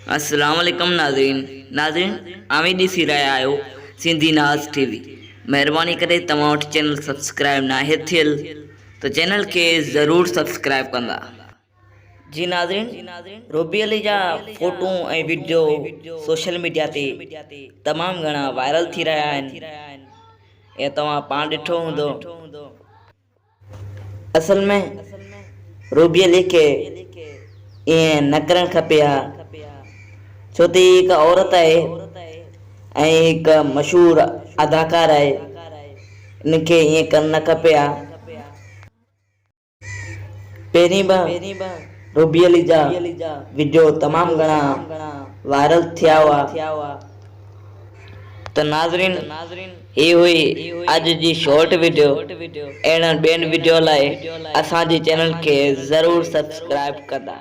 अस्सलाम वालेकुम नाज़रीन आमी ॾिसी रहिया आहियो सिंधी नाज़ टीवी। महिरबानी करे तव्हां वटि चैनल सब्सक्राइब नाहे थियल तो चैनल के ज़रूर सब्सक्राइब कंदा। जी नाज़रीन, रोबी अली जा फोटो ऐं वीडियो सोशल मीडिया ते तमामु घणा वायरल थी रहिया आहिनि। ऐं तव्हां पाण ॾिठो हूंदो। असल में रोबी अली के ईअं न करणु खपे हा, छो त हिकु औरत आहे ऐं हिकु मशहूर अदाकार आहे। इनखे ईअं करणु न खपे हा। पहिरीं ॿ रोबी अली जा वीडियो तमामु घणा वायरल थिया हुआ। तो नाज़रीन, ये हुई अॼु जी शॉर्ट वीडियो। अहिड़नि ॿियनि वीडियो लाइ असांजे चैनल खे ज़रूर सब्सक्राइब कंदा।